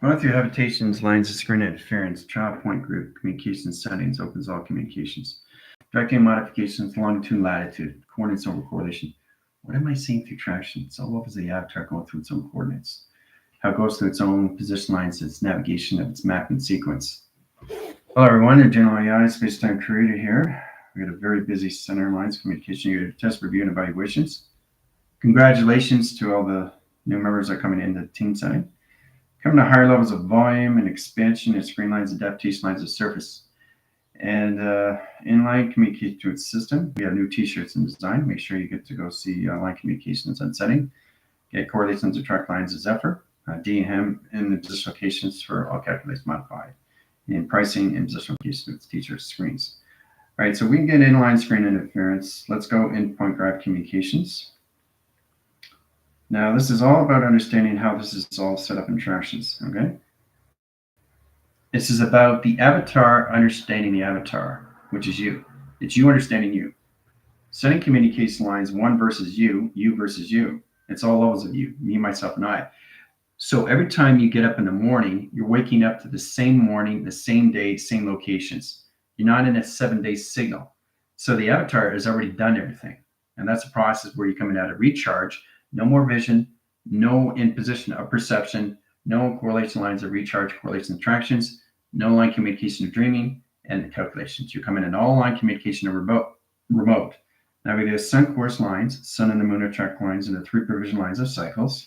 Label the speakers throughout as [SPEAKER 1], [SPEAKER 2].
[SPEAKER 1] Going through habitations, lines of screen interference, child point group, communication settings, opens all communications. Directing modifications, longitude, latitude, coordinates over correlation. What am I seeing through traction? It's all over the avatar going through its own coordinates. How it goes through its own position lines, its navigation of its mapping sequence. Hello everyone, the General AI Space-Time Creator here. We got a very busy center lines communication unit test review and evaluations. Congratulations to all the new members that are coming into the team setting. Coming to higher levels of volume and expansion and screen lines, adaptation lines of surface. And inline communication to its system. We have new t-shirts in design. Make sure you get to go see line communications and setting. Get correlations of track lines of Zephyr. DHEM and the position locations for all calculations modified. And pricing and position location of its t-shirt screens. All right, so we can get inline screen interference. Let's go endpoint graph communications. Now, this is all about understanding how this is all set up in tractions, okay? This is about the avatar understanding the avatar, which is you. It's you understanding you. Setting communication lines, one versus you versus you. It's all levels of you, me, myself, and I. So every time you get up in the morning, you're waking up to the same morning, the same day, same locations. You're not in a 7-day signal. So the avatar has already done everything. And that's a process where you're coming out of recharge. No more vision, no imposition of perception, no correlation lines of recharge, correlation attractions, no line communication of dreaming, and calculations. You're coming in all line communication of remote. Now we do sun course lines, sun and the moon are track lines into 3 provision lines of cycles,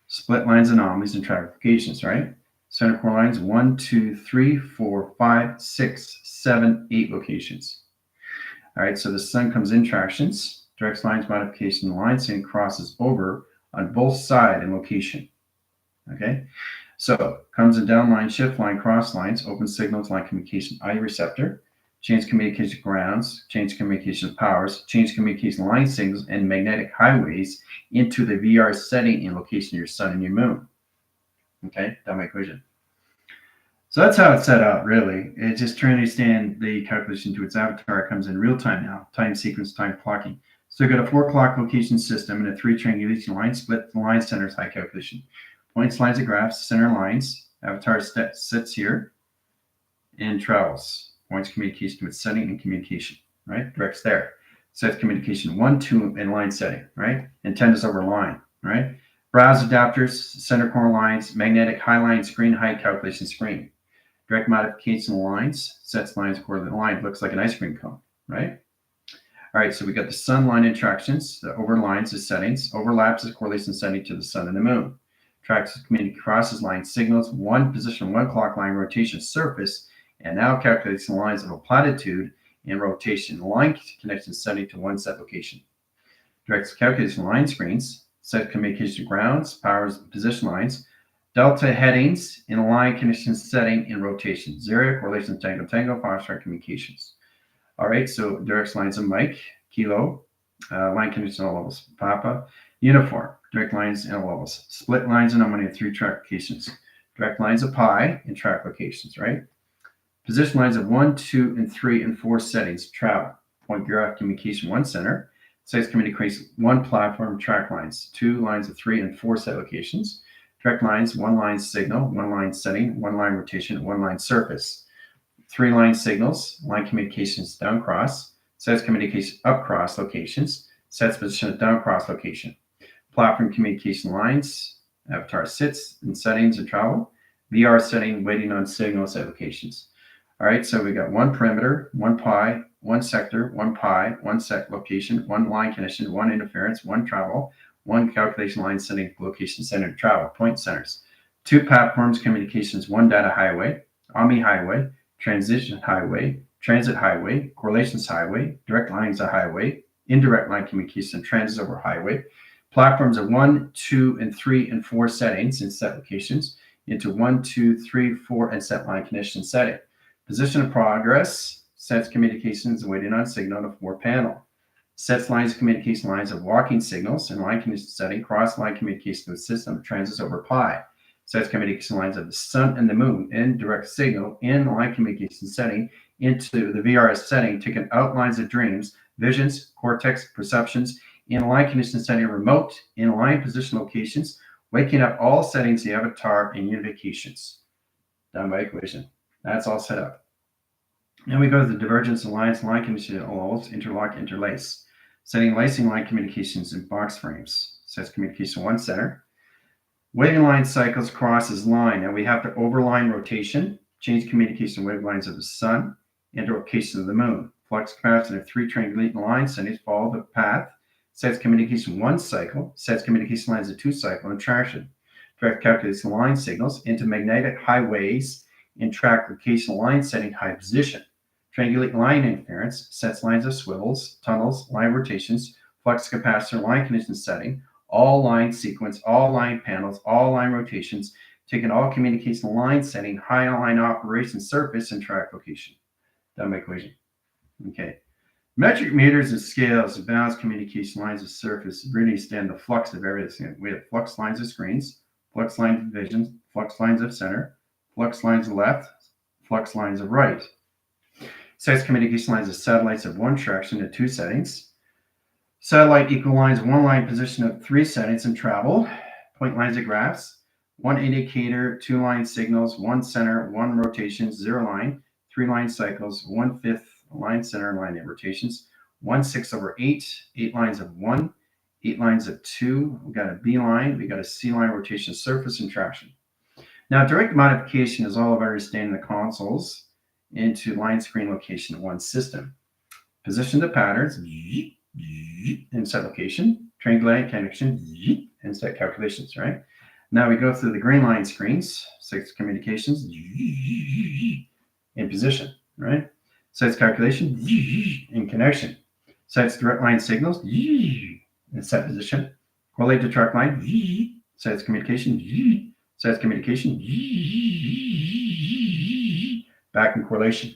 [SPEAKER 1] split lines, anomalies, and trifactations, right? Center core lines, 1, 2, 3, 4, 5, 6, 7, 8 locations. All right, so the sun comes in tractions. Direct lines modification, the line setting crosses over on both side and location. Okay, so comes in downline, shift line, cross lines, open signals, line communication, I receptor, change communication grounds, change communication powers, change communication line signals and magnetic highways into the VR setting and location of your sun and your moon. Okay, that my equation. So that's how it's set up, really. It's just trying to understand the calculation to its avatar. It comes in real time now, time sequence, time clocking. So you've got a 4 clock location system and a 3 triangulation line split. The line centers high calculation. Points, lines, and graphs, center lines. Avatar sits here and travels. Points communication to its setting and communication, right? Directs there. Sets communication 1, 2, and line setting, right? Antennas over line, right? Browse adapters, center core lines, magnetic high line, screen height, calculation screen. Direct modification lines, sets lines, coordinate line. Looks like an ice cream cone, right? All right, so we got the sun line interactions, the overlines is settings, overlaps is correlation setting to the sun and the moon. Tracks community crosses line signals, 1 position, 1 clock line rotation surface, and now calculates the lines of a platitude and rotation line connection setting to 1 set location. Directs calculation line screens, set communication grounds, powers position lines, delta headings in line connection setting and rotation, 0 correlation tango tango, foxtrot communications. All right, so directs lines of Mike, Kilo, line connection all levels, Papa, uniform, direct lines and all levels, split lines and anomaly 3 track locations, direct lines of pi and track locations, right? Position lines of 1, 2, and 3, and 4 settings, travel, point graph communication 1 center, sites communication 1 platform, track lines, 2 lines of 3 and 4 set locations, direct lines, 1 line signal, 1 line setting, 1 line rotation, 1 line surface. 3 line signals, line communications down cross, sets communication up cross locations, sets position down cross location. Platform communication lines, avatar sits in settings and travel, VR setting, waiting on signals at locations. All right, so we got 1 perimeter, 1 pi, 1 sector, 1 pi, 1 set location, 1 line connection, 1 interference, 1 travel, 1 calculation line setting, location center travel, point centers. 2 platforms communications, 1 data highway, Omni highway, transition highway, transit highway, correlations highway, direct lines of highway, indirect line communication, transits over highway, platforms of 1, 2, and 3, and 4 settings in set locations into 1, 2, 3, 4, and set line connection setting. Position of progress, sets communications waiting on signal to 4 panel. Sets lines communication lines of walking signals and line connection setting, cross line communication with system of transits over pi. Sets communication lines of the sun and the moon in direct signal in line communication setting into the VRS setting, taking outlines of dreams, visions, cortex, perceptions, in line condition setting remote, in line position locations, waking up all settings, the avatar, and unifications. Done by equation. That's all set up. Now we go to the divergence, alliance, line condition, allows, interlock, interlace. Setting lacing line communications in box frames. Sets communication one center. Waving line cycles crosses line. Now we have the overline rotation, change communication wave lines of the sun, interlocation of the moon. Flux capacitor of 3 triangulating lines, settings follow the path. Sets communication one cycle, sets communication lines of 2 cycle, and traction. Direct calculates line signals into magnetic highways and track location line setting high position. Triangulate line interference, sets lines of swivels, tunnels, line rotations, flux capacitor, line condition setting, all line sequence, all line panels, all line rotations, taking all communication line setting, high line operation surface, and track location. Done by equation. Okay. Metric meters and scales of balance communication lines of surface really stand the flux of everything. We have flux lines of screens, flux lines of divisions, flux lines of center, flux lines of left, flux lines of right. Sets communication lines of satellites of 1 traction at 2 settings. Satellite equal lines of 1 line position of 3 settings and travel. Point lines of graphs. 1 indicator, 2 line signals, 1 center, 1 rotation, 0 line, 3 line cycles, 1/5 line center line rotations, 1/6/8, 8 lines of 1, 8 lines of 2. We got a B line, we got a C line rotation, surface, and traction. Now, direct modification is all about understanding the consoles into line screen location in one system. Position the patterns and set location, triangulate connection, and set calculations, right? Now we go through the green line screens, 6 communications, in position, right? Sets calculation, in connection. Sets direct line signals, and set position. Correlate to track line, sets communication, sets communication, back in correlation.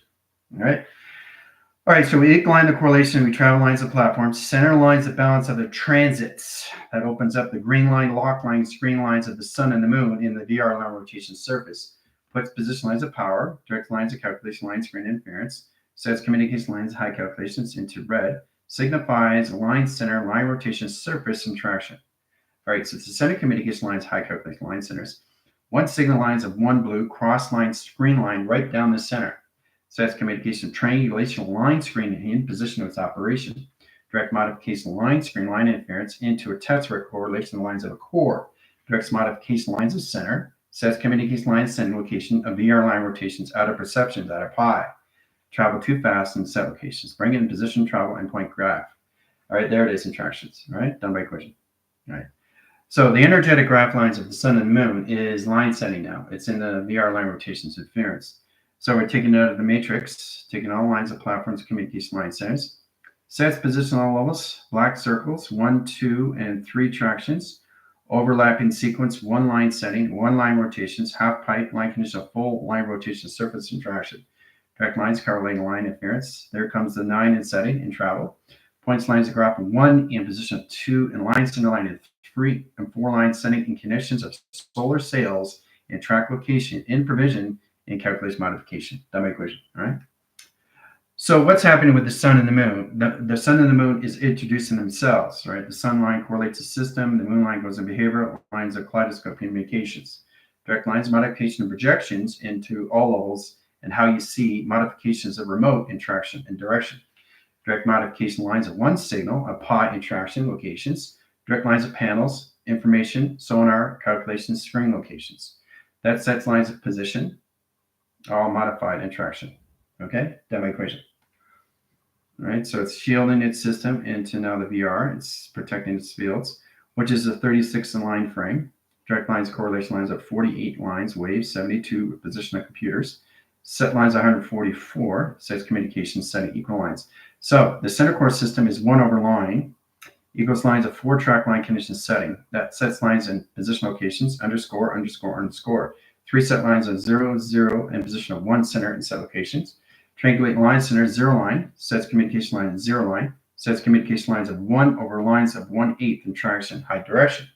[SPEAKER 1] All right. All right. So we equal line the correlation. We travel lines of platforms. Center lines the balance of the transits. That opens up the green line, lock line, screen lines of the sun and the moon in the VR line rotation surface. Puts position lines of power, direct lines of calculation line, screen interference. Sets communication lines, high calculations into red. Signifies line center, line rotation surface, and traction. All right. So it's the center communication lines, high calculation line centers. 1 signal lines of 1 blue, cross line, screen line right down the center. Sets communication triangulation line screen in position of its operation. Direct modification line screen line interference into a tesseract correlation lines of a core. Directs modification lines of center. Sets communication line sending location of VR line rotations out of perceptions out of pi. Travel too fast and set locations. Bring in position, travel, and point graph. All right, there it is in tractions. All right, done by equation. All right. So the energetic graph lines of the sun and the moon is line setting now. It's in the VR line rotations interference. So we're taking out of the matrix, taking all lines of platforms, communication line centers. Sets position all levels, black circles, 1, 2, and 3 tractions. Overlapping sequence, 1 line setting, 1 line rotations, half pipe, line condition, full line rotation, surface, and traction. Direct lines, correlating line interference. There comes the 9 in setting and travel. Points lines of graph 1 in position of 2 and line center line of 3 and 4 lines setting in connections of solar sails and track location in provision and calculation modification. Done by equation. All right. So what's happening with the sun and the moon? The sun and the moon is introducing themselves, right? The sun line correlates the system. The moon line goes in behavioral lines of kaleidoscope communications. Direct lines modification and projections into all levels and how you see modifications of remote interaction and direction. Direct modification lines of 1 signal, a pi interaction locations. Direct lines of panels, information, sonar, calculations, screen locations. That sets lines of position, all modified interaction. Okay, done by equation. All right, so it's shielding its system into now the VR. It's protecting its fields, which is a 36 line frame. Direct lines, correlation lines of 48 lines, waves, 72 position of computers. Set lines 144, sets communication setting equal lines. So the center core system is 1 over line equals lines of 4 track line condition setting. That sets lines in position locations, underscore, underscore, underscore. 3 set lines of 0, 0, and position of 1 center and set locations. Triangulate line center, 0 line, sets communication line, 0 line, sets communication lines of 1 over lines of 1/8 in traction, high direction.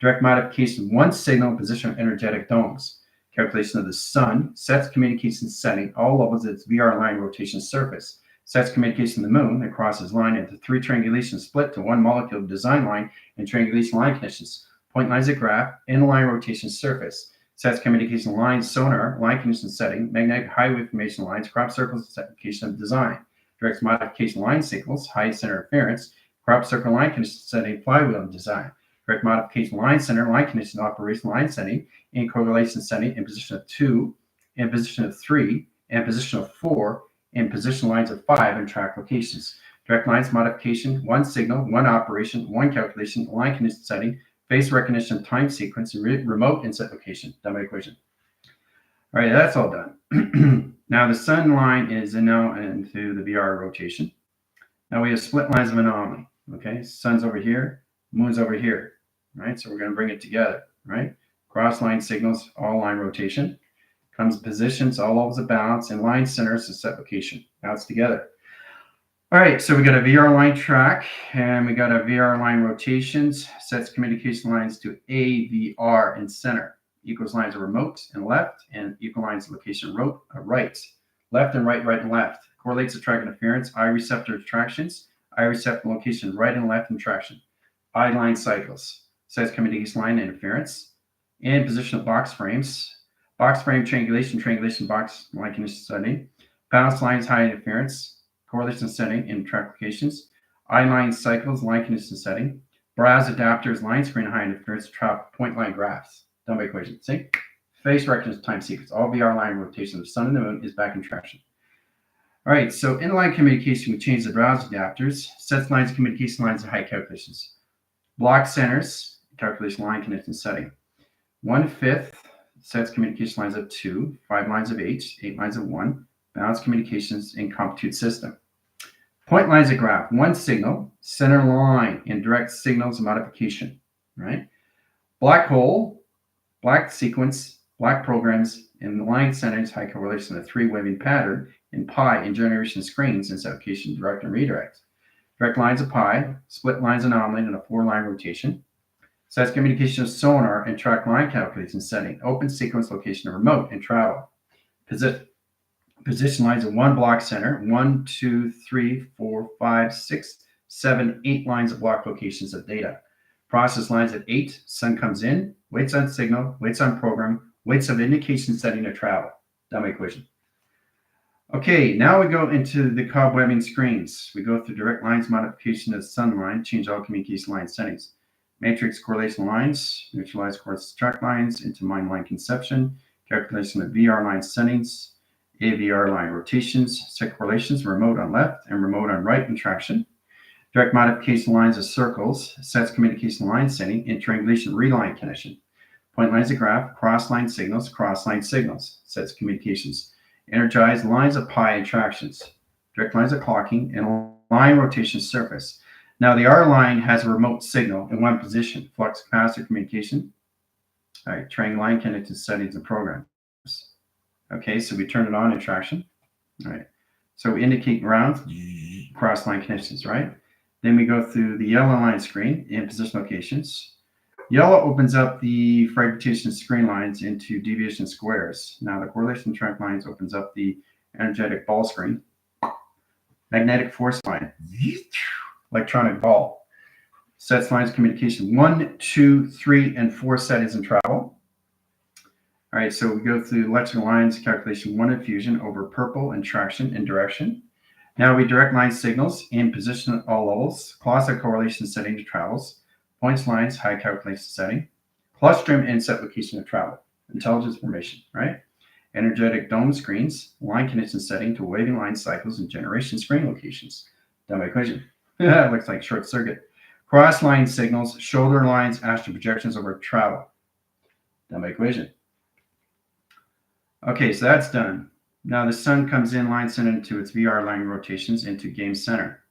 [SPEAKER 1] Direct modification, 1 signal, position of energetic domes. Calculation of the sun, sets communication setting, all levels of its VR line rotation surface. Sets communication to the moon that crosses line into 3 triangulations split to 1 molecule design line and triangulation line conditions. Point lines at graph, in-line rotation surface. Sets communication lines, sonar, line condition setting, magnetic highway formation lines, crop circles, specification of design. Directs modification line signals, high center interference, crop circle line condition setting, flywheel design. Direct modification line center, line condition operation line setting, in correlation setting, in position of 2, in position of 3, in position of 4, in position lines of 5, and track locations. Direct lines modification, 1 signal, 1 operation, 1 calculation, line condition setting, face recognition, time sequence, and remote inset location. Done by equation. All right, that's all done. Now the sun line is now into the VR rotation. Now we have split lines of anomaly. Okay, sun's over here, moon's over here. Right, so we're going to bring it together. Right, cross line signals, all line rotation. Comes positions, all levels of balance, and line centers to set location. Now it's together. All right, so we got a VR line track, and we got a VR line rotations, sets communication lines to A, VR, and center. Equals lines of remote and left, and equal lines of location right. Left and right, right and left. Correlates the track interference, I receptor attractions, I receptor location right and left interaction. I line cycles, sets communication line interference, and position of box frames. Box frame triangulation, triangulation box line condition setting. Balance lines, high interference. Correlation setting in track locations. I-line cycles, line condition setting. Browse adapters, line screen, high interference, trap, point line graphs. Done by equation. See? Face recognition, time sequence. All VR line rotation of the sun and the moon is back in traction. All right, so in line communication, we change the browse adapters. Sets lines, communication lines, and high calculations. Block centers, calculation line condition setting. 1/5 sets communication lines of 2, 5 lines of 8, 8 lines of 1. Balance communications in compute system. Point lines of graph, 1 signal, center line, and direct signals modification, right? Black hole, black sequence, black programs, and line centers, high correlation to 3 waving pattern, and pi in generation screens, and application direct and redirect. Direct lines of pi, split lines anomaly, and a 4-line rotation. Sets communication of sonar and track line calculation setting, open sequence location of remote and travel. Position lines of 1 block center, 1, 2, 3, 4, 5, 6, 7, 8 lines of block locations of data. Process lines at 8, sun comes in, waits on signal, waits on program, waits of indication setting of travel. Done by equation. Okay, now we go into the cobwebbing screens. We go through direct lines modification of the sun line, change all communication line settings. Matrix correlation lines, neutralize course track lines into mind line conception, calculation of VR line settings, AVR line rotations, set correlations, remote on left and remote on right in traction. Direct modification lines of circles, sets communication line setting, and triangulation reline connection. Point lines of graph, cross line signals, sets communications. Energize lines of pi and tractions. Direct lines of clocking and line rotation surface. Now the R line has a remote signal in 1 position, flux capacitor communication. All right, triangle line connected settings and programs. Okay, so we turn it on in traction. All right, so we indicate ground, cross line connections, right? Then we go through the yellow line screen in position locations. Yellow opens up the fragmentation screen lines into deviation squares. Now the correlation track lines opens up the energetic ball screen. Magnetic force line, electronic ball. Sets lines communication 1, 2, 3, and 4 settings in travel. All right, so we go through electrical lines, calculation 1 in fusion over purple and traction and direction. Now we direct line signals in position at all levels, closet correlation setting to travels, points lines, high calculation setting, clustrum and set location of travel, intelligence formation, right? Energetic dome screens, line condition setting to waving line cycles and generation screen locations. Done by equation. It looks like short circuit. Cross line signals, shoulder lines, astral projections over travel. Done by equation. Okay, so that's done. Now the sun comes in line center into its VR line rotations into game center.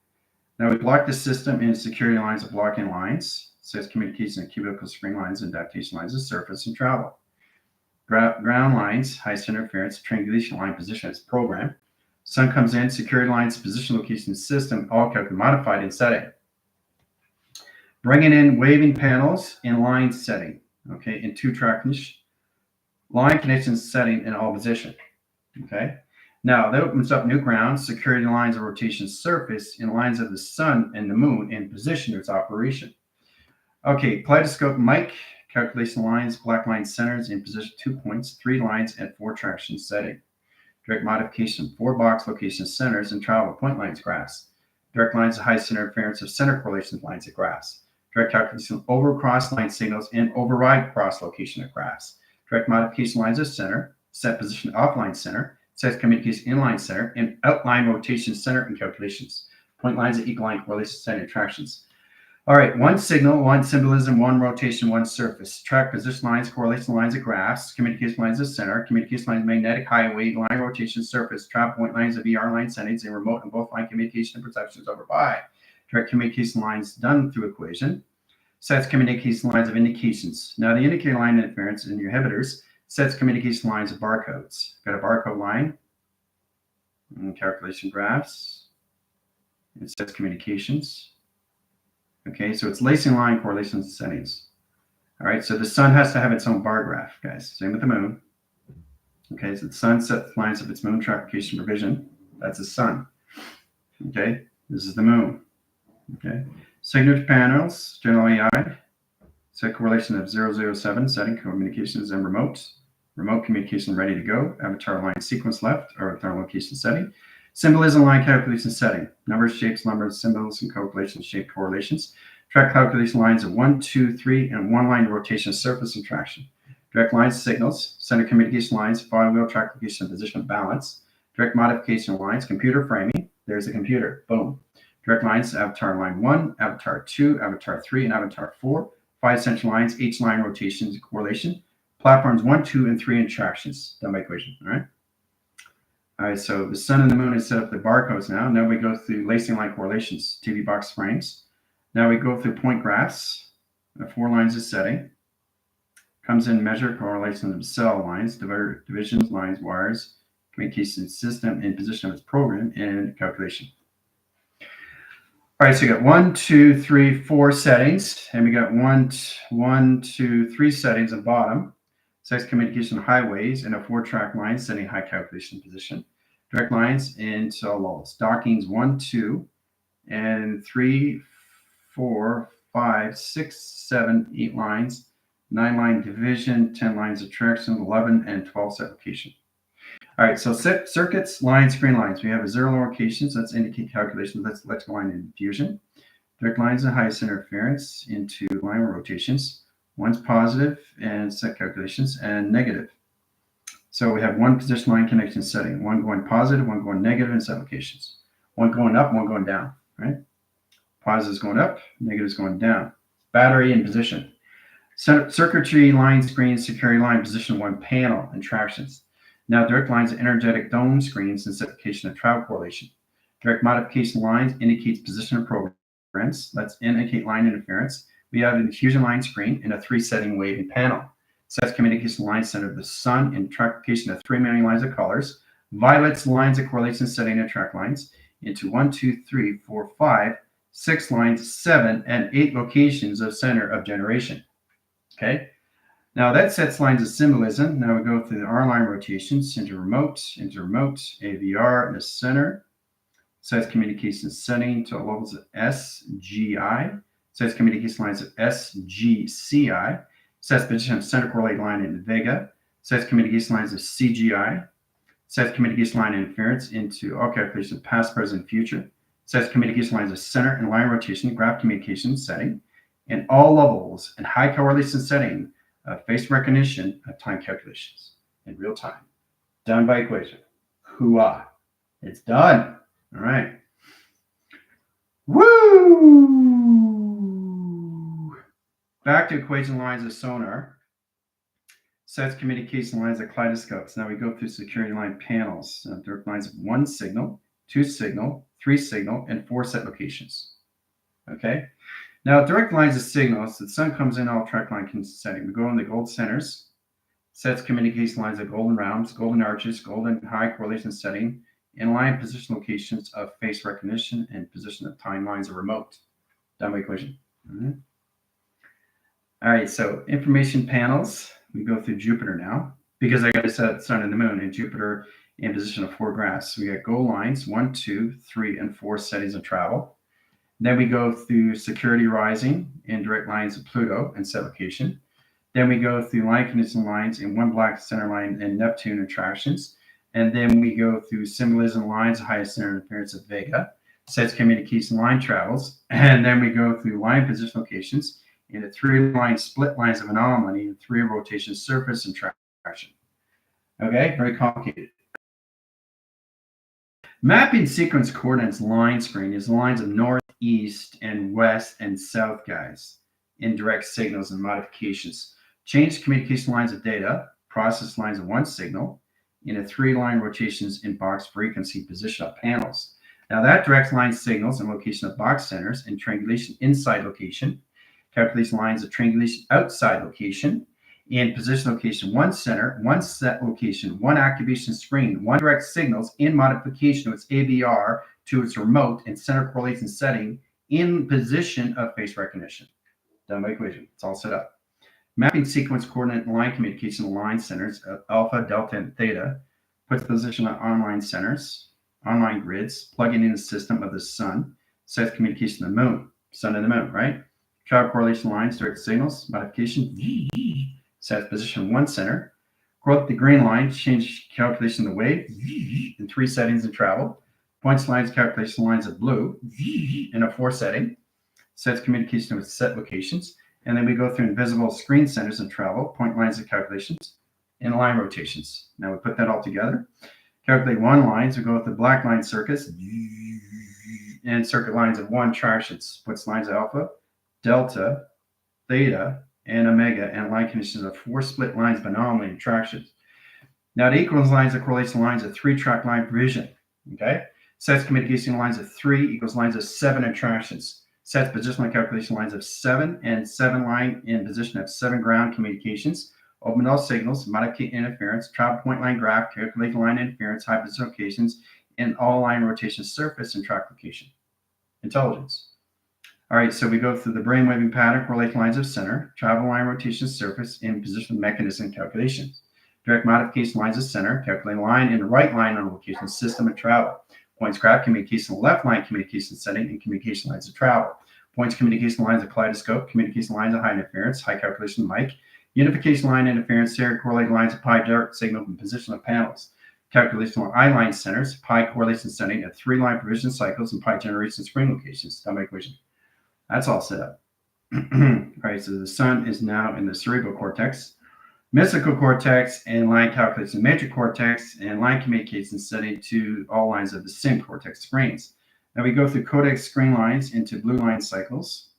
[SPEAKER 1] Now we block the system in security lines of blocking lines, says communication of cubical screen lines and adaptation lines of surface and travel. Ground lines, high center interference, triangulation line position as program. Sun comes in, security lines, position location system, all calculated, modified in setting. Bringing in waving panels in line setting, okay, in 2 track line conditions setting in all position. Okay, Now, that opens up new ground, security lines of rotation surface in lines of the sun and the moon in position of its operation. Okay, kaleidoscope mic, calculation lines, black line centers in position 2 points, 3 lines, and 4 traction setting. Direct modification, 4 box location centers and travel point lines graphs. Direct lines of high center interference of center correlation lines of graphs. Direct calculation over cross line signals and override cross location of graphs. Direct modification lines of center, set position offline center, set communication inline center, and outline rotation center and calculations. Point lines of equal line correlation center attractions. All right, one signal, one symbolism, one rotation, one surface. Track position lines, correlation lines of graphs, communication lines of center, communication lines, magnetic highway, line rotation surface, trap point lines of ER line settings, and remote and both line communication and perceptions over pi. Direct communication lines done through equation. Sets communication lines of indications. Now the indicator line interference in your inhibitors sets communication lines of barcodes. Got a barcode line, and calculation graphs. It sets communications. Okay, so it's lacing line correlation settings. All right, so the sun has to have its own bar graph, guys. Same with the moon. Okay, so the sun sets lines of its moon trifurcation provision. That's the sun. Okay, this is the moon. Okay, signature panels, general AI, set correlation of 007, setting communications and remote. Remote communication ready to go. Avatar line sequence left, or avatar location setting. Symbolism line calculation setting. Numbers, shapes, numbers, symbols, and calculation shape correlations. Track calculation lines of 1, 2, 3, and one line rotation surface and traction. Direct lines signals. Center communication lines. Flywheel track location and position of balance. Direct modification lines. Computer framing. There's the computer. Boom. Direct lines. Avatar line 1, avatar 2, avatar 3, and avatar 4. 5 central lines. H line rotations correlation. Platforms 1, 2, and 3 interactions. Done by equation. All right. All right, so the sun and the moon has set up the barcodes now. Now we go through lacing line correlations, TV box frames. Now we go through point graphs, 4 lines of setting. Comes in measure correlation of cell lines, divisions, lines, wires, communication system, and position of its program, and calculation. All right, so you got 1, 2, 3, 4 settings, and we got 1, 2, 3 settings at bottom. Sets communication highways and a 4-track line setting high calculation position. Direct lines into lulls. Dockings 1, 2, and 3, 4, 5, 6, 7, 8 lines, 9 line division, 10 lines of traction, 11 and 12 set location. All right, so set circuits, lines, screen lines. We have a 0 locations. Let's indicate calculations. That's electrical line infusion. Direct lines and highest interference into line rotations. One's positive and set calculations, and negative. So we have one position line connection setting, one going positive, one going negative, and set locations. One going up, one going down, right? Positive is going up, negative is going down. Battery in position. Circuitry line screens, security line position 1 panel and tractions. Now direct lines of energetic dome screens and certification of travel correlation. Direct modification lines indicates position of programs. Let's indicate line interference. We have an diffusion line screen and a 3-setting waving panel. Sets communication line center of the sun and trackification of 3 million lines of colors. Violets lines of correlation setting and track lines into 1, 2, 3, 4, 5, 6 lines, 7, and 8 locations of center of generation. Okay. Now that sets lines of symbolism. Now we go through the R line rotations into remote, AVR, and the center. Sets communication setting to levels of SGI. Sets communication lines of SGCI. Sets position of center correlated line in Vega. Sets communication lines of CGI. Sets communication line interference into all calculations of past, present, future. Sets communication lines of center and line rotation, graph communication setting, and all levels and high correlation setting of face recognition of time calculations in real time. Done by equation. Hooah. It's done. All right. Woo! Back to equation lines of sonar. Sets communication lines of kaleidoscopes. Now we go through security line panels. Direct lines of 1 signal, 2 signal, 3 signal, and 4 set locations. Okay. Now direct lines of signals. The sun comes in all track line setting. We go in the gold centers. Sets communication lines of golden rounds, golden arches, golden high correlation setting, inline position locations of face recognition, and position of timelines of remote. Done by equation. All right, so information panels. We go through Jupiter now because I got to set sun and the moon, and Jupiter in position of 4 graphs. So we got goal lines, 1, 2, 3, and 4 settings of travel. Then we go through security rising in direct lines of Pluto and set location. Then we go through line condition lines in one black center line and Neptune attractions. And then we go through symbolism lines, highest center interference of Vega, sets communication line travels. And then we go through line position locations into 3 line split lines of anomaly and 3 rotation surface and traction. Okay, very complicated. Mapping sequence coordinates line screen is the lines of north, east, and west and south, guys, indirect signals and modifications. Change communication lines of data, process lines of one signal, into 3 line rotations in box frequency position of panels. Now that directs line signals and location of box centers and triangulation inside location, calculation lines of triangulation outside location, in position location, 1 center, 1 set location, 1 activation screen, 1 direct signals in modification of its ABR to its remote and center correlation setting in position of face recognition. Done by equation. It's all set up. Mapping sequence coordinate line communication line centers of alpha, delta, and theta puts position on online centers, online grids, plugging in the system of the sun, sets communication of the moon, sun and the moon, right? Travel correlation lines, direct signals, modification, sets position 1 center. Correlate the green line, change calculation of the wave in 3 settings of travel. Points lines, calculation lines of blue in a 4 setting. Sets communication with set locations. And then we go through invisible screen centers and travel, point lines of calculations, and line rotations. Now we put that all together. Calculate 1 lines, we go with the black line circuits and circuit lines of 1 tractions. Puts lines of alpha, delta, theta, and omega, and line conditions of 4 split lines of anomaly and tractions. Now it equals lines of correlation lines of 3 track line provision. Okay? Sets communication lines of 3 equals lines of 7 attractions. Sets positional calculation lines of 7 and 7 line in position of 7 ground communications. Open all signals, modify interference, travel point line graph, calculate line interference, high position locations, and all line rotation surface and track location. Intelligence. All right, so we go through the brainwaving pattern, correlate lines of center, travel line rotation surface, and position mechanism calculations. Direct modification lines of center, calculate line and right line on location, system of travel. Points graph communication, left line communication setting, and communication lines of travel. Points communication lines of kaleidoscope, communication lines of high interference, high calculation mic, unification line interference, stereo correlate lines of pi direct signal and position of panels. Calculation of I-line centers, pi correlation setting at 3 line provision cycles and pi generation screen locations. Done by equation. That's all set up. All right, so the sun is now in the cerebral cortex, mystical cortex, and line calculation matrix cortex, and line communication setting to all lines of the same cortex screens. Now we go through codex screen lines into blue line cycles.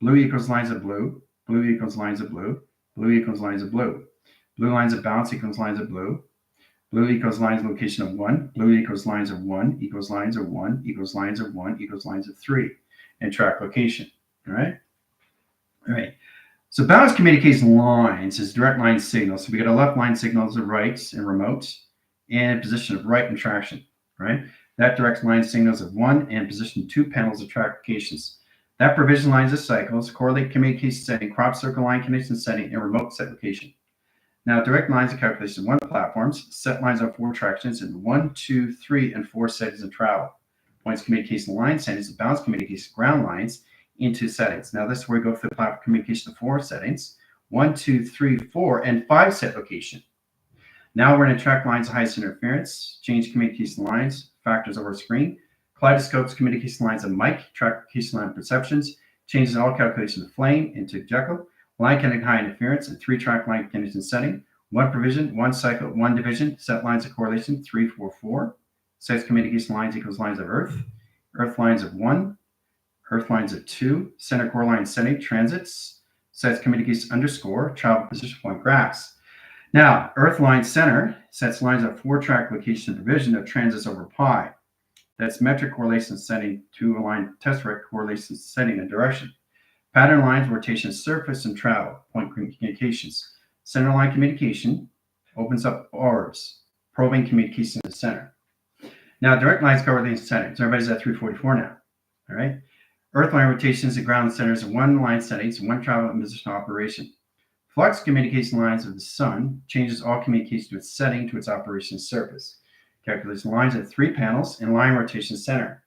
[SPEAKER 1] Blue equals lines of blue, blue equals lines of blue, blue equals lines of blue. Blue lines of balance equals lines of blue. Blue equals lines of location of 1, blue equals lines of 1, equals lines of 1, equals lines of 1, equals lines of 3. And track location. All right. So balanced communication lines is direct line signals. So we got a left line signals of rights and remotes and position of right and traction. Right. That directs line signals of 1 and position 2 panels of track locations. That provision lines of cycles, correlate communication setting, crop circle line condition setting, and remote set location. Now direct lines of calculation of 1 platforms, set lines of 4 tractions, and 1, 2, 3, and 4 settings of travel. Points communication line settings, balance communication ground lines into settings. Now this is where we go through the platform communication of 4 settings, 1, 2, 3, 4, and 5 set location. Now we're going to track lines of highest interference, change communication lines, factors over screen, kaleidoscopes, communication lines of mic, track location line perceptions, changes in all calculation of flame into Jekyll, line connecting high interference, and 3 track line condition setting, 1 provision, 1 cycle, 1 division, set lines of correlation, 3, 4, 4. Sets communication lines equals lines of Earth, Earth lines of 1, Earth lines of 2, center core line setting, transits, sets communication underscore, travel position point graphs. Now, Earth line center sets lines of 4 track location and provision of transits over pi. That's metric correlation setting to align tesseract correlation setting and direction. Pattern lines, rotation, surface, and travel, point communications. Center line communication opens up orbs, probing communication in the center. Now, direct lines cover these settings. Everybody's at 344 now. All right. Earth line rotations and ground centers, 1 line settings, 1 travel and position operation. Flux communication lines of the sun changes all communication to its setting to its operation surface. Calculates lines at 3 panels and line rotation center.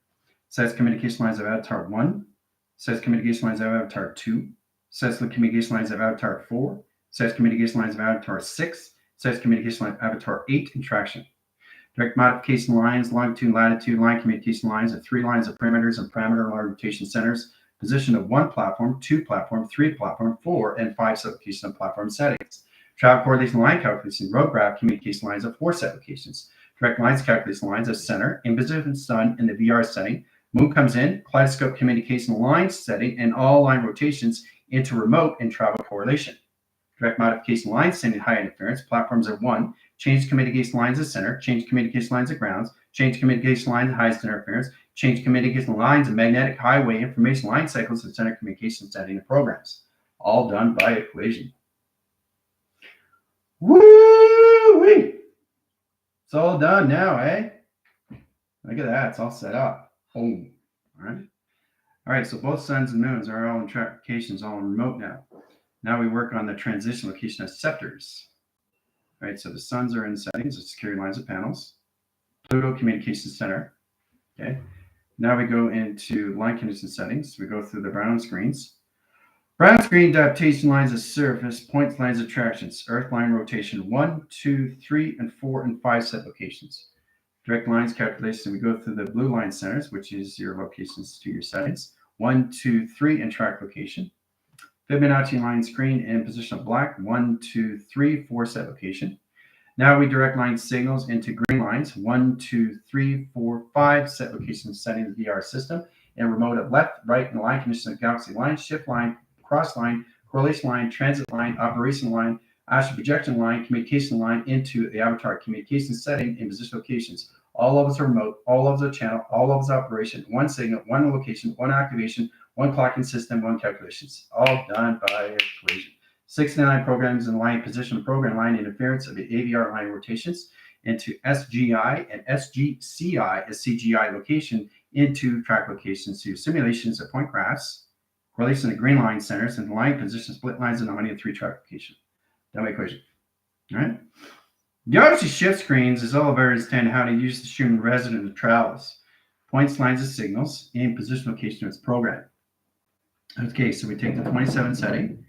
[SPEAKER 1] Sets communication lines of Avatar 1. Sets communication lines of Avatar 2. Sets the communication lines of Avatar 4. Sets communication lines of Avatar 6. Sets communication line of Avatar 8 and traction. Direct modification lines, longitude, latitude, line communication lines of 3 lines of perimeters and parameter line rotation centers. Position of 1 platform, 2 platform, 3 platform, 4, and 5 sublocation of platform settings. Travel coordination line calculation, road graph communication lines of 4 set locations. Direct lines calculation lines of center, in position of sun in the VR setting. Moon comes in, kaleidoscope communication line setting, and all line rotations into remote and travel correlation. Direct modification lines sending high interference, platforms of 1, change communication lines of center, change communication lines of grounds, change communication lines of highest interference, change communication lines of magnetic highway information line cycles and center communication setting and programs. All done by equation. Woo-wee! It's all done now, eh? Look at that, it's all set up. Boom. All right, so both suns and moons are all in track locations, all in remote now. Now we work on the transition location of scepters. All right, so the suns are in settings, the security lines of panels. Pluto communication center. Okay. Now we go into line condition settings. We go through the brown screens. Brown screen adaptation lines of surface, points lines of tractions, earth line rotation 1, 2, 3, and 4, and 5 set locations. Direct lines calculation, we go through the blue line centers, which is your locations to your settings. 1, 2, 3, and track location. Fibonacci line screen in position of black, 1, 2, 3, 4 set location. Now we direct line signals into green lines, 1, 2, 3, 4, 5 set location setting the VR system, and remote at left, right, and line condition of galaxy line, shift line, cross line, correlation line, transit line, operation line, astral projection line, communication line into the avatar communication setting in position locations. All levels are remote, all levels are channel, all levels operation, 1 signal, 1 location, 1 activation, 1 clocking system, 1 calculations. All done by equation. 69 programs in line position program line interference of the AVR line rotations into SGI and SGCI as CGI location into track locations to simulations of point graphs, correlation of green line centers, and line position split lines anomaly and 3 track location. That way equation. All right. The obviously shift screens is all about understanding how to use the human resident of travels, points, lines, and signals in position location of its program. Okay, so we take the 27 setting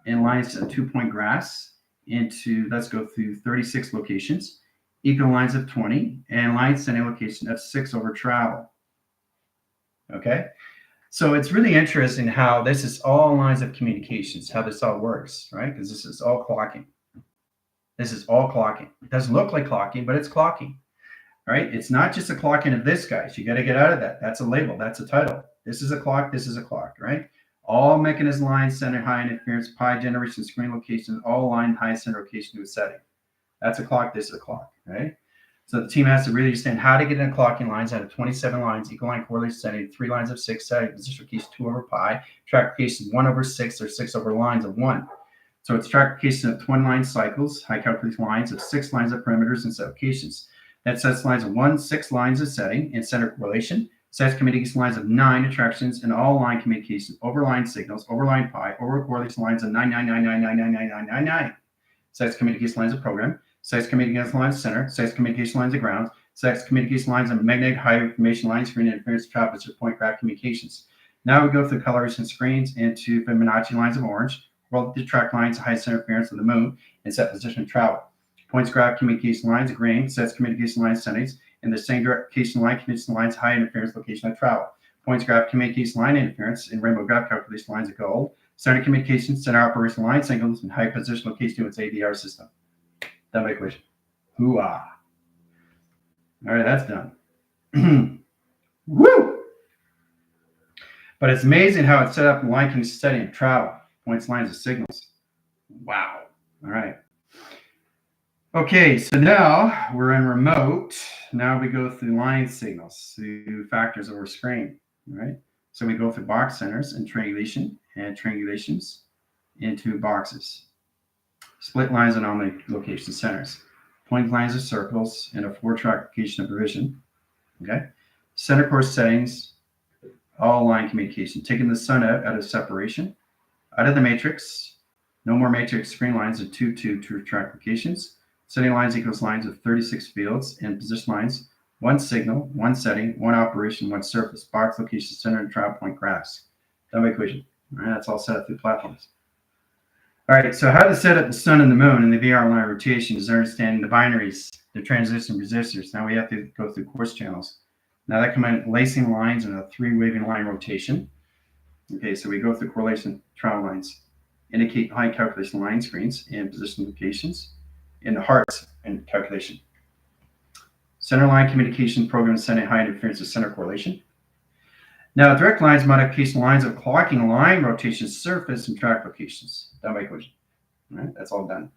[SPEAKER 1] and lines a 2-point graphs into, let's go through 36 locations, equal lines of 20, and line setting location of 6 over travel. Okay, so it's really interesting how this is all lines of communications, how this all works, right? Because this is all clocking. This is all clocking. It doesn't look like clocking, but it's clocking, right? It's not just a clocking of this, guys. You got to get out of that. That's a label. That's a title. This is a clock. This is a clock, right? All mechanism lines, center, high interference, pi generation, screen location, all line, high center location to a setting. That's a clock. This is a clock, right? So the team has to really understand how to get in clocking lines out of 27 lines, equal line correlation setting, 3 lines of 6, setting position location 2 over pi, track location 1 over 6 or 6 over lines of 1. So it's track location of 20 line cycles, high calculation lines of 6 lines of parameters and set locations. That sets lines of 1, 6 lines of setting and center correlation. Sets communication lines of 9 attractions and all line communication, overline signals, overline pi, over correlation lines of 999999999. Sets communication lines of program, sets communication lines of center, sets communication lines of ground, sets communication lines of magnetic high information lines, screen interference, traffic, point graph communications. Now we go through coloration screens into Fibonacci lines of orange, world track lines, high center interference of the moon, and set position of travel. Points graph communication lines of green, sets communication lines settings, and the same communication line, communication lines, high interference location of travel. Points graph communication line interference and rainbow graph calculation lines of gold. Center communication, center operation line signals, and high position location to its ADR system. Done by equation. Hoo-ah. All right, that's done. Woo! But it's amazing how it's set up in line condition setting of travel. Points, lines, and signals. Wow. All right. Okay, so now we're in remote. Now we go through line signals, through factors over screen, right? So we go through box centers and triangulation and triangulations into boxes. Split lines and anomaly location centers. Point lines of circles and a 4-track location of provision. Okay. Center course settings, all line communication. Taking the sun out of separation, out of the matrix, No more matrix screen lines of 2 track locations. Setting lines equals lines of 36 fields, and position lines, one signal, one setting, one operation, one surface, box, location, center, and trial point graphs. Done by equation. All right, that's all set up through platforms. All right, so how to set up the sun and the moon in the VR line rotation is understanding the binaries, the transition resistors. Now we have to go through course channels. Now that combines lacing lines in a 3-waving line rotation. Okay, so we go through correlation trial lines, indicate line calculation line screens and position locations in the hearts and calculation. Center line communication program sending high interference to center correlation. Now direct lines modification lines of clocking line rotation surface and track locations. Done by equation. All right, that's all done.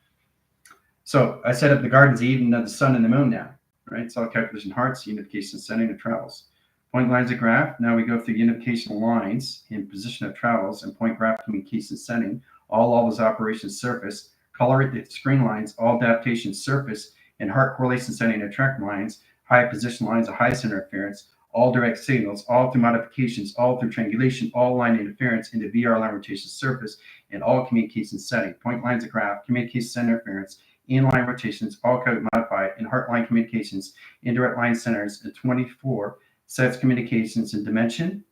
[SPEAKER 1] So I set up the gardens even of the sun and the moon now. Right, it's all calculation hearts, unification setting, and travels. Point lines of graph. Now we go through unification lines in position of travels and point graph communication setting. All levels operations surface. Color it the screen lines. All adaptation surface and heart correlation setting and track lines. High position lines of high center interference. All direct signals. All through modifications. All through triangulation. All line interference into VR line rotation surface and all communication setting. Point lines of graph. Communication center interference. Inline rotations, all code modified, and heart line communications, indirect line centers, and 24 sets communications in dimension,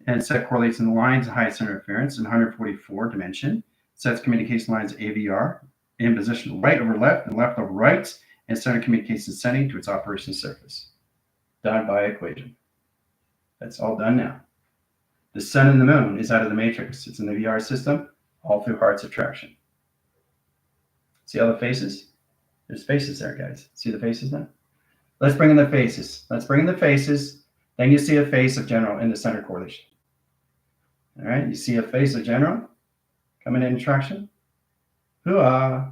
[SPEAKER 1] and set correlation lines of high center interference, and 144 dimension, sets communication lines AVR, in position right over left and left over right, and center communication setting to its operation surface. Done by equation. That's all done now. The sun and the moon is out of the matrix. It's in the VR system, all through heart's attraction. See all the faces? There's faces there, guys. See the faces now? Let's bring in the faces. Let's bring in the faces. Then you see a face of general in the center correlation. All right, you see a face of general coming in attraction. Hoo-ah.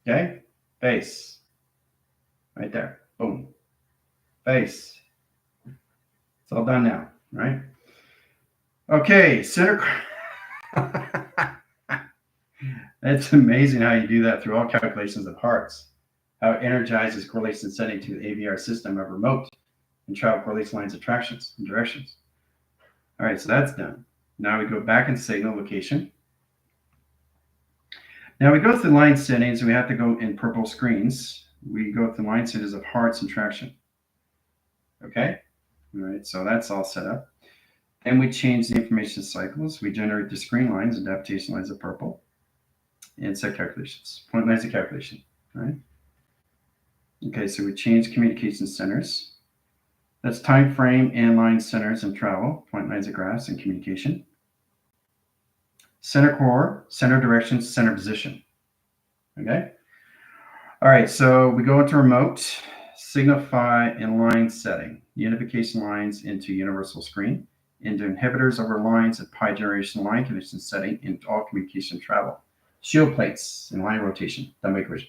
[SPEAKER 1] Okay, face. Right there. Boom. Face. It's all done now, right? Okay, center. It's amazing how you do that through all calculations of hearts, how it energizes correlation setting to the AVR system of remote and travel correlation lines, attractions, and directions. All right, so that's done. Now we go back in signal location. Now we go through line settings, and we have to go in purple screens. We go through line settings of hearts and traction. Okay, all right, so that's all set up. Then we change the information cycles. We generate the screen lines, adaptation lines of purple. And set calculations, point lines of calculation, right? Okay, so we change communication centers. That's time frame and line centers and travel, point lines of graphs and communication. Center core, center direction, center position. Okay. All right, so we go into remote, signify and line setting, unification lines into universal screen, into inhibitors over lines at pi generation line condition setting into all communication travel. Shield plates and line rotation, done by equation.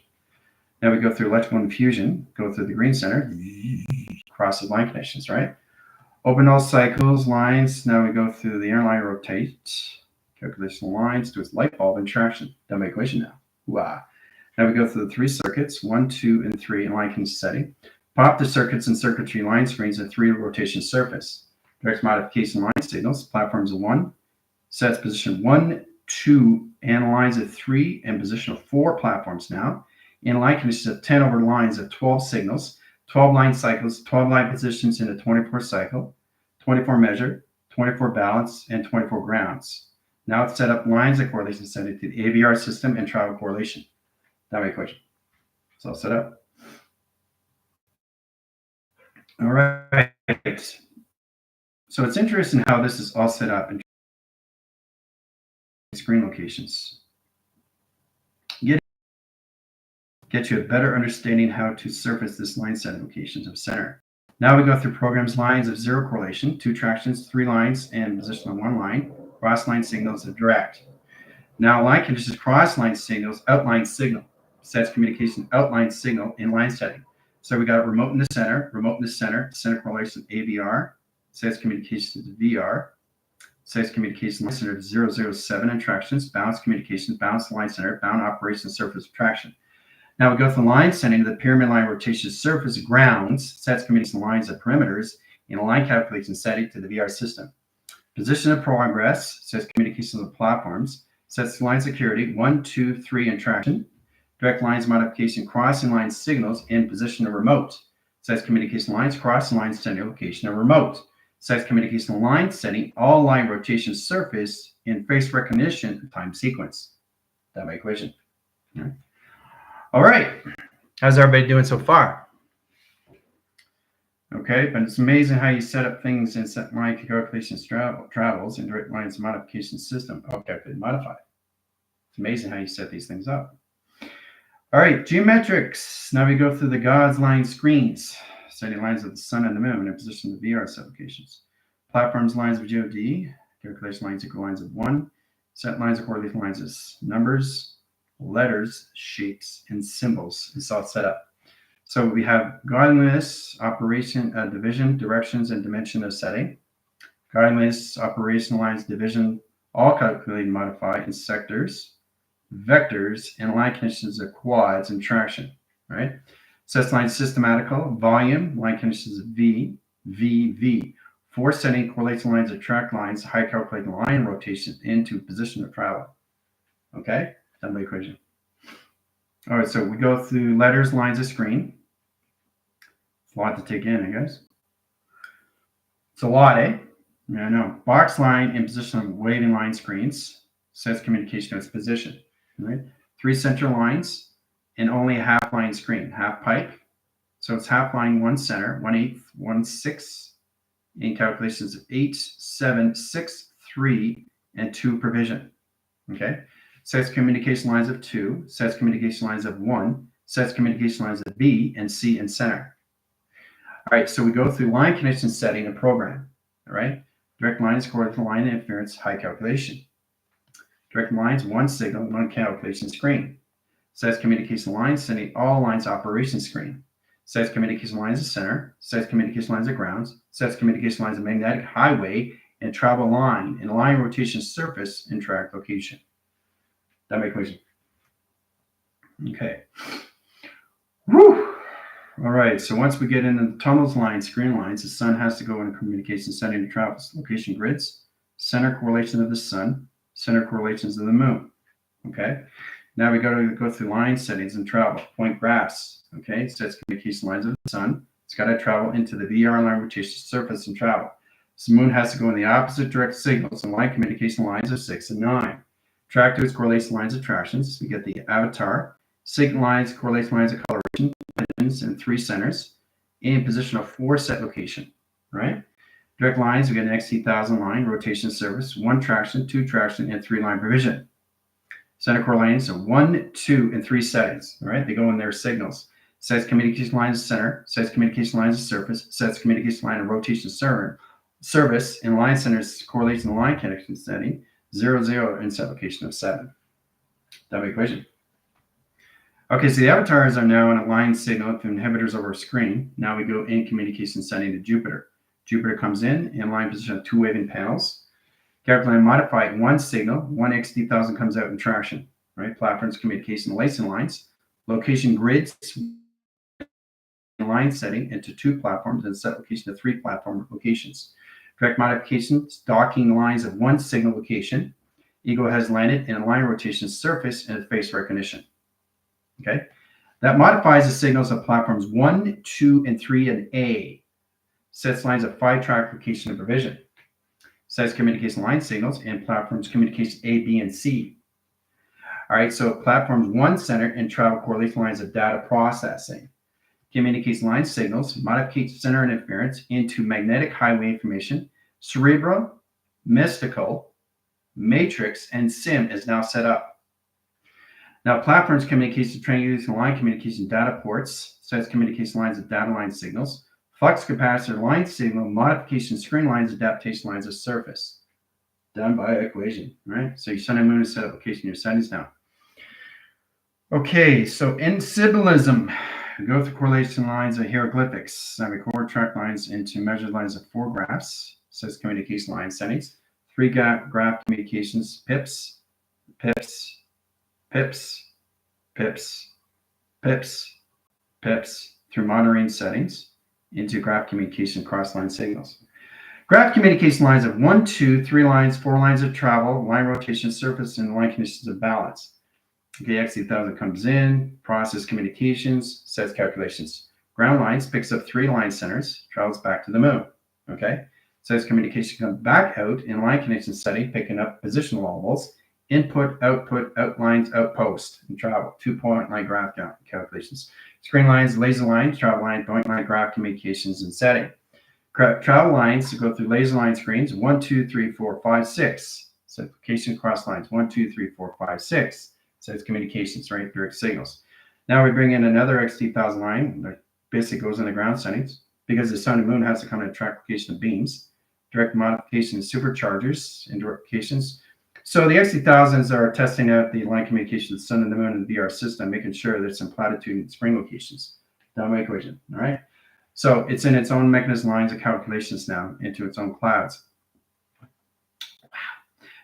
[SPEAKER 1] Now we go through electrical infusion, go through the green center, cross the line connections, right? Open all cycles, lines. Now we go through the airline rotate, calculation lines to its light bulb and traction, done by equation now. Wow. Now we go through the 3 circuits, 1, 2, and 3 in line condition setting. Pop the circuits and circuitry line screens at 3 rotation surface. Direct modification line signals, platforms of 1, sets position 1, 2, and lines of 3 and position of 4 platforms now. In line conditions of 10 over lines of 12 signals, 12 line cycles, 12 line positions in a 24 cycle, 24 measure, 24 balance, and 24 grounds. Now it's set up lines of correlation setting to the AVR system and travel correlation. That my equation. It's all set up. All right. So it's interesting how this is all set up in screen locations. Get you a better understanding how to surface this line setting locations of center. Now we go through programs lines of 0 correlation, 2 tractions, 3 lines, and position on 1 line, cross line signals of direct. Now line conditions, cross line signals, outline signal, sets communication, outline signal in line setting. So we got remote in the center, center correlation AVR, sets communication to VR, sets communication line center 007 and tractions, bounce communications, bounce line center, bound operation surface traction. Now we go from line setting to the pyramid line rotation surface grounds, sets communication lines of perimeters in a line calculation setting to the VR system. Position of progress, sets communication of platforms, sets line security, 1, 2, 3 interaction. Direct lines modification, crossing line signals in position of remote. Sets communication lines, crossing line setting location of remote. Sets communication line setting, all line rotation surface in face recognition time sequence. That my equation. All right. How's everybody doing so far? Okay, but it's amazing how you set up things in set line calculations travels and direct lines modification system. Okay, modify. It's amazing how you set these things up. All right, geometrics. Now we go through the God's line screens, setting lines of the sun and the moon in position of VRS applications. Platforms lines of GOD, calculation lines equal lines of 1, set lines of correlation lines as numbers, letters, shapes, and symbols. It's all set up. So we have guideless operation, division, directions, and dimension of setting. Guideless operation lines, division, all calculated, modify in sectors, vectors, and line conditions of quads and traction, right? Sets lines systematical, volume, line conditions of V, V, V. For setting correlation lines of track lines, high calculated line rotation into position of travel. Okay, done by equation. All right, so we go through letters, lines of screen. It's a lot to take in, I guess. It's a lot, eh? Yeah, I know. Box line in position of waving line screens sets communication of its position. Right? 3 center lines and only a half line screen, half pipe. So it's half line, 1 center, 1/8, 1/6 in calculations of 8, 7, 6, 3, and 2 provision. Okay. Sets communication lines of 2, sets communication lines of 1, sets communication lines of B and C in center. All right, so we go through line connection setting and program. All right. Direct lines, correlate line interference, high calculation. Direct lines, 1 signal, 1 calculation screen. Sets communication lines, sending all lines operation screen. Sets communication lines of center. Sets communication lines of grounds. Sets communication lines of magnetic highway and travel line and line rotation surface and track location. That my equation. Okay. Woo! All right, so once we get into the tunnels lines, screen lines, the sun has to go into communication setting to travel. Location grids, center correlation of the sun, center correlations of the moon. Okay. Now we go through line settings and travel. Point graphs. Okay. Sets communication lines of the sun. It's got to travel into the VR line rotation surface and travel. So the moon has to go in the opposite direct signals and line communication lines of 6 and 9. Track to its correlation lines of attractions. We get the avatar, signal lines, correlation lines of coloration, and 3 centers in position of 4 set location. Right. Direct lines, we get an XT1000 line, rotation surface, 1 traction, 2 traction, and 3 line provision. Center core lanes are 1, 2, and 3 settings. All right, they go in their signals. Sets communication lines of center, sets communication lines of surface, sets communication line of rotation service, and line centers correlation to line connection setting, 0, 0, and set location of 7. That my equation. Okay, so the avatars are now in a line signal from inhibitors over a screen. Now we go in communication setting to Jupiter. Jupiter comes in line position of 2 waving panels. Calculate and modify 1 signal, 1 XT1000 comes out in traction, right? Platforms, communication, lacing lines, location grids, line setting into 2 platforms and set location to 3 platform locations. Direct modifications, docking lines of 1 signal location. Eagle has landed in a line rotation surface and face recognition. Okay, that modifies the signals of platforms 1, 2, and 3 and A. Sets lines of 5 track location and provision. Sets communication line signals and platforms communication A, B, and C. All right, so platforms 1 center and travel correlation lines of data processing. Communicates line signals, modificates center interference into magnetic highway information. Cerebral, mystical, matrix, and SIM is now set up. Now, platforms communication, triangulation line communication data ports, sets communication lines of data line signals. Flux capacitor line signal, modification screen lines, adaptation lines of surface. Done by equation, right? So your sun and moon is set up location, your settings now. Okay, so in symbolism, we go through correlation lines of hieroglyphics. Now we record track lines into measured lines of 4 graphs, says communication line settings. 3 graph communications, pips, pips, pips, pips, pips, pips, through monitoring settings into graph communication cross-line signals. Graph communication lines of 1, 2, 3 lines, 4 lines of travel, line rotation, surface, and line conditions of balance. Okay, X8000 comes in, process communications, sets calculations. Ground lines picks up 3 line centers, travels back to the moon. Okay, sets communication comes back out in line connection setting, picking up positional levels, input, output, outlines, outpost, and travel. 2-point line graph calculations. Screen lines, laser lines, travel lines, point line graph communications, and setting. Travel lines to go through laser line screens 1, 2, 3, 4, 5, 6. Set location cross lines 1, 2, 3, 4, 5, 6. So it's communications, right? Direct signals. Now we bring in another XT1000 line that basically goes in the ground settings because the sun and moon has to come in track location of beams, direct modification of superchargers, and direct locations. So the XT1000s are testing out the line communication of the sun and the moon in the VR system, making sure there's some platitude and spring locations. Down my equation, all right? So it's in its own mechanism lines of calculations now into its own clouds.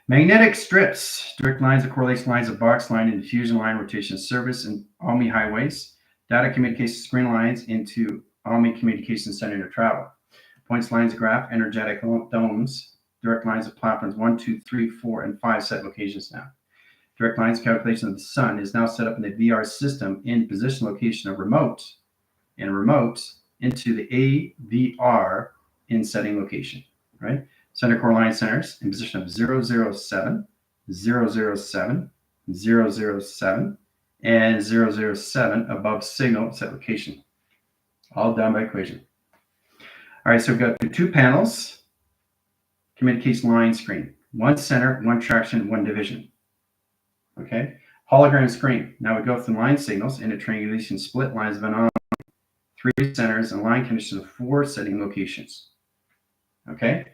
[SPEAKER 1] Magnetic strips, direct lines of correlation lines of box line and diffusion line rotation service and OMI highways, data communication screen lines into OMI communication center to travel. Points lines of graph, energetic domes, direct lines of platforms 1, 2, 3, 4, and 5 set locations now. Direct lines calculation of the sun is now set up in the VR system in position location of remote and remote into the AVR in setting location, right? Center core line centers in position of 007, 007, 007, and 007 above signal set location. All done by equation. All right, so we've got the 2 panels, communication line screen. 1 center, 1 traction, 1 division. Okay, hologram screen. Now we go through line signals into triangulation split lines of anomaly. 3 centers and line conditions of 4 setting locations. Okay,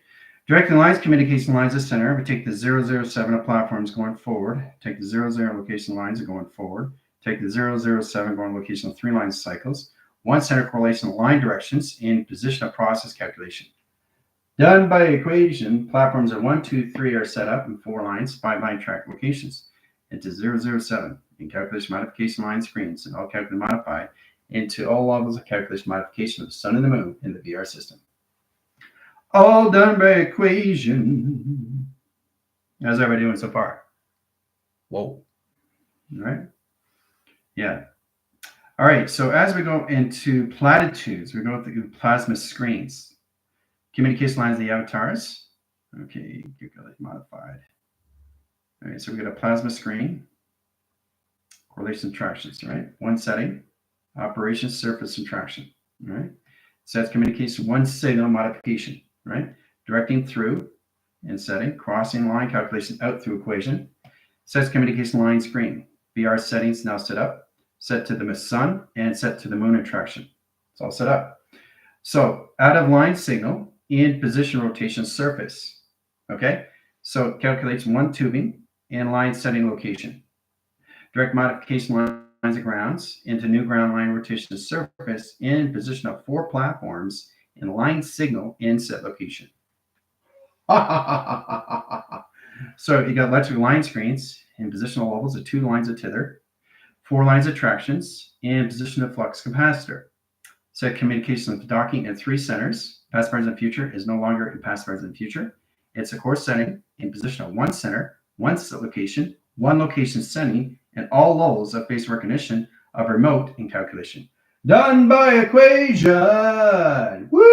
[SPEAKER 1] directing lines, communication lines of center. We take the 007 of platforms going forward, take the 00 location lines going forward, take the 007 going location of 3 line cycles, 1 center correlation of line directions in position of process calculation. Done by equation, platforms of 1, 2, 3 are set up in 4 lines, 5 line track locations into 007 in calculation modification line screens and all calculated modified into all levels of calculation modification of the sun and the moon in the VR system. All done by equation. How's everybody doing so far? Whoa. All right. Yeah. All right. So as we go into platitudes, we go through plasma screens. Communication lines of the avatars. Okay. Calculate modified. All right. So we got a plasma screen. Correlation tractions, right? 1 setting. Operation, surface, and traction, right? Sets communication, 1 signal modification, right? Directing through and setting, crossing line calculation out through equation. Sets communication line screen. VR settings now set up, set to the sun and set to the moon and traction. It's all set up. So out of line signal in position rotation surface, okay? So it calculates 1 tubing and line setting location. Direct modification lines of grounds into new ground line rotation surface in position of 4 platforms in line signal in set location. So you got electric line screens in positional levels of 2 lines of tether, 4 lines of tractions, and position of flux capacitor. Set communication of docking in 3 centers. Past, present, and future is no longer in past, present, and future. It's a core setting in position of 1 center, 1 set location, 1 location setting, and all levels of face recognition of remote in calculation. Done by equation. Woo!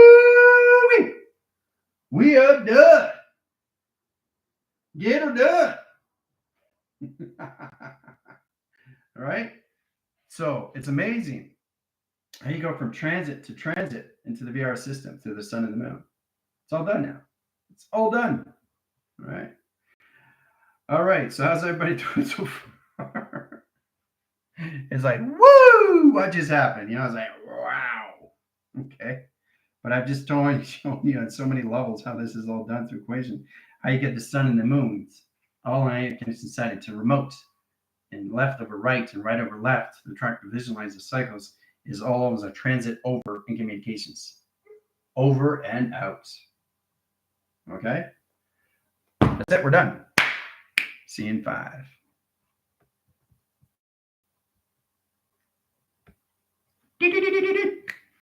[SPEAKER 1] We are done. Get her done. All right. So it's amazing how you go from transit to transit into the VR system through the sun and the moon. It's all done now. It's all done. All right. All right. So how's everybody doing so far? It's like, woo, what just happened? You know, I was like, wow. Okay. But I've just shown you on so many levels how this is all done through equation. How you get the sun and the moon all in decided to remote and left over right and right over left. The track division lines of cycles is all as a transit over in communications. Over and out. Okay. That's it. We're done. See you in 5.